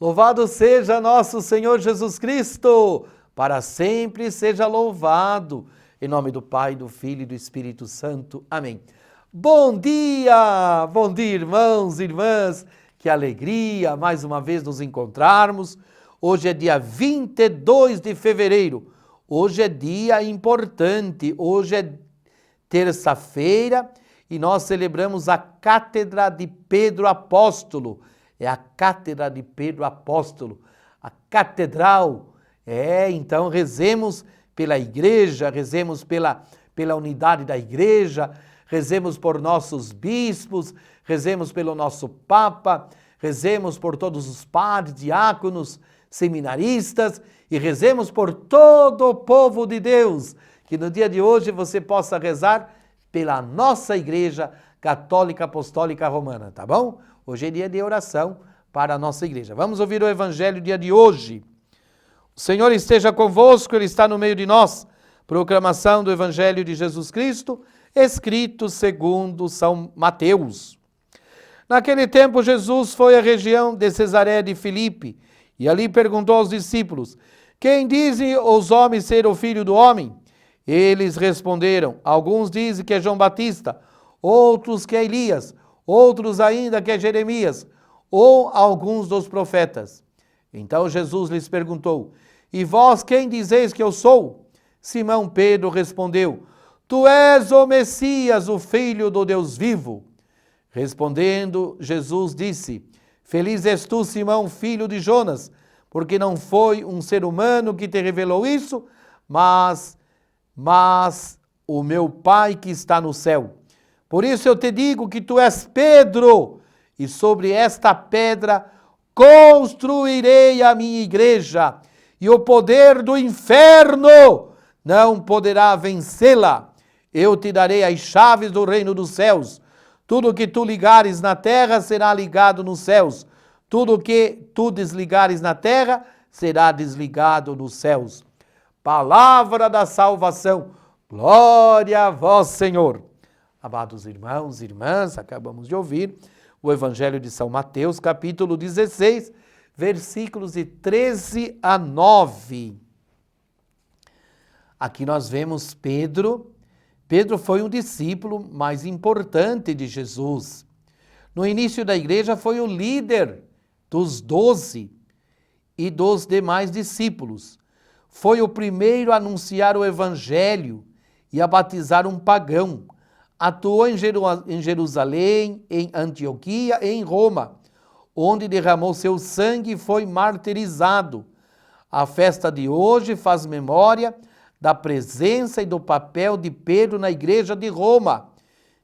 Louvado seja nosso Senhor Jesus Cristo, para sempre seja louvado. Em nome do Pai, do Filho e do Espírito Santo. Amém. Bom dia, irmãos e irmãs. Que alegria mais uma vez nos encontrarmos. Hoje é dia 22 de fevereiro. Hoje é dia importante. Hoje é terça-feira e nós celebramos a Cátedra de Pedro Apóstolo. É a Cátedra de Pedro Apóstolo, a catedral. Então rezemos pela igreja, rezemos pela unidade da igreja, rezemos por nossos bispos, rezemos pelo nosso Papa, rezemos por todos os padres, diáconos, seminaristas e rezemos por todo o povo de Deus. Que no dia de hoje você possa rezar pela nossa Igreja Católica Apostólica Romana, tá bom? Hoje é dia de oração para a nossa igreja. Vamos ouvir o Evangelho dia de hoje. O Senhor esteja convosco, Ele está no meio de nós. Proclamação do Evangelho de Jesus Cristo, escrito segundo São Mateus. Naquele tempo, Jesus foi à região de Cesareia de Filipe e ali perguntou aos discípulos: quem dizem os homens ser o Filho do Homem? Eles responderam: alguns dizem que é João Batista, outros que é Elias, outros ainda que é Jeremias, ou alguns dos profetas. Então Jesus lhes perguntou: e vós quem dizeis que eu sou? Simão Pedro respondeu: tu és o Messias, o Filho do Deus vivo. Respondendo, Jesus disse: feliz és tu, Simão, filho de Jonas, porque não foi um ser humano que te revelou isso, mas o meu Pai que está no céu. Por isso eu te digo que tu és Pedro, e sobre esta pedra construirei a minha igreja, e o poder do inferno não poderá vencê-la. Eu te darei as chaves do reino dos céus. Tudo que tu ligares na terra será ligado nos céus. Tudo que tu desligares na terra será desligado nos céus. Palavra da salvação. Glória a vós, Senhor. Amados irmãos e irmãs, acabamos de ouvir o Evangelho de São Mateus, capítulo 16, versículos de 13 a 9. Aqui nós vemos Pedro. Pedro foi um discípulo mais importante de Jesus. No início da igreja foi o líder dos 12 e dos demais discípulos. Foi o primeiro a anunciar o Evangelho e a batizar um pagão. Atuou em Jerusalém, em Antioquia e em Roma, onde derramou seu sangue e foi martirizado. A festa de hoje faz memória da presença e do papel de Pedro na igreja de Roma,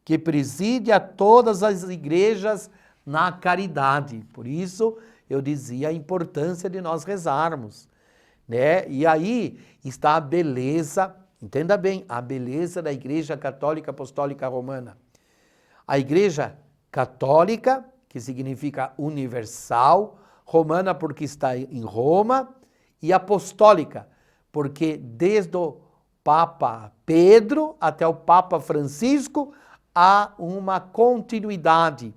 que preside a todas as igrejas na caridade. Por isso eu dizia a importância de nós rezarmos, né? E aí está a beleza. Entenda bem, a beleza da Igreja Católica Apostólica Romana. A Igreja Católica, que significa universal, romana porque está em Roma, e apostólica, porque desde o Papa Pedro até o Papa Francisco há uma continuidade.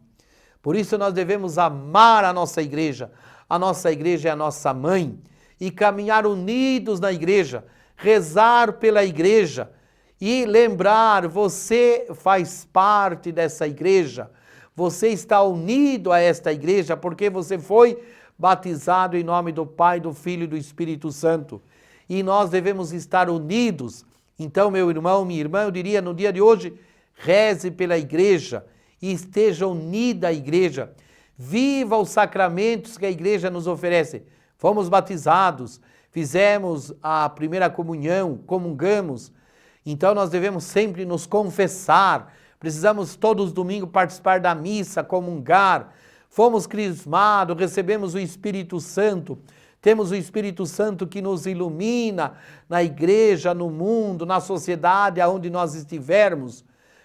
Por isso nós devemos amar a nossa igreja. A nossa igreja é a nossa mãe e caminhar unidos na igreja, rezar pela igreja e lembrar, você faz parte dessa igreja, você está unido a esta igreja porque você foi batizado em nome do Pai, do Filho e do Espírito Santo. E nós devemos estar unidos. Então, meu irmão, minha irmã, eu diria no dia de hoje, reze pela igreja e esteja unida à igreja. Viva os sacramentos que a igreja nos oferece. Fomos batizados, fizemos a primeira comunhão, comungamos. Então nós devemos sempre nos confessar. Precisamos todos os domingos participar da missa, comungar. Fomos crismados, recebemos o Espírito Santo. Temos o Espírito Santo que nos ilumina na igreja, no mundo, na sociedade, aonde nós estivermos.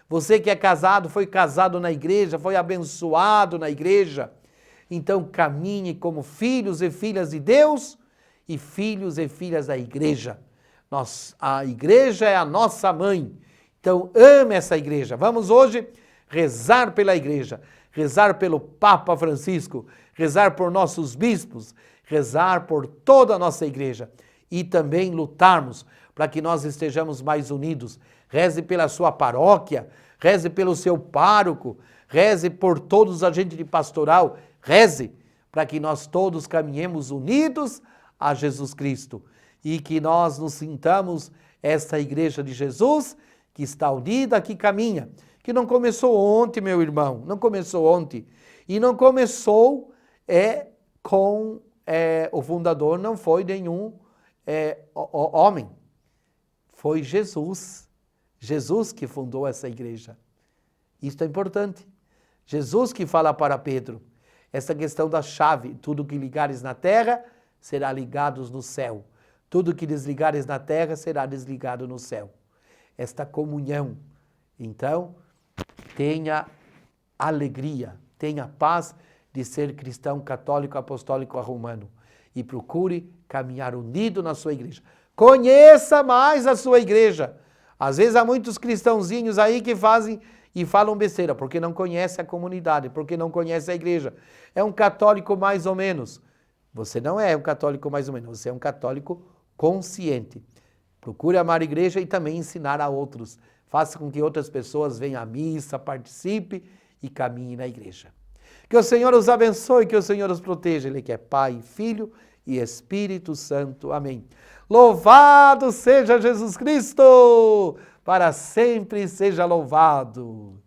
Você que é casado, foi casado na igreja, foi abençoado na igreja. Então caminhe como filhos e filhas de Deus e filhos e filhas da igreja. A igreja é a nossa mãe. Então ame essa igreja. Vamos hoje rezar pela igreja, rezar pelo Papa Francisco, rezar por nossos bispos, rezar por toda a nossa igreja e também lutarmos para que nós estejamos mais unidos. Reze pela sua paróquia, reze pelo seu pároco, reze por todos os agentes de pastoral, reze para que nós todos caminhemos unidos a Jesus Cristo e que nós nos sintamos esta igreja de Jesus que está unida, que caminha, que não começou ontem, meu irmão, não começou ontem. E não começou com o fundador, não foi nenhum homem, foi Jesus. Jesus que fundou essa igreja. Isso é importante. Jesus que fala para Pedro, essa questão da chave, tudo que ligares na terra será ligado no céu. Tudo que desligares na terra será desligado no céu. Esta comunhão. Então, tenha alegria, tenha paz de ser cristão católico, apostólico, romano. E procure caminhar unido na sua igreja. Conheça mais a sua igreja. Às vezes há muitos cristãozinhos aí que fazem e falam besteira, porque não conhece a comunidade, porque não conhece a igreja. É um católico mais ou menos. Você não é um católico mais ou menos, você é um católico consciente. Procure amar a igreja e também ensinar a outros. Faça com que outras pessoas venham à missa, participe e caminhem na igreja. Que o Senhor os abençoe, que o Senhor os proteja. Ele que é Pai, Filho e Espírito Santo. Amém. Louvado seja Jesus Cristo! Para sempre seja louvado.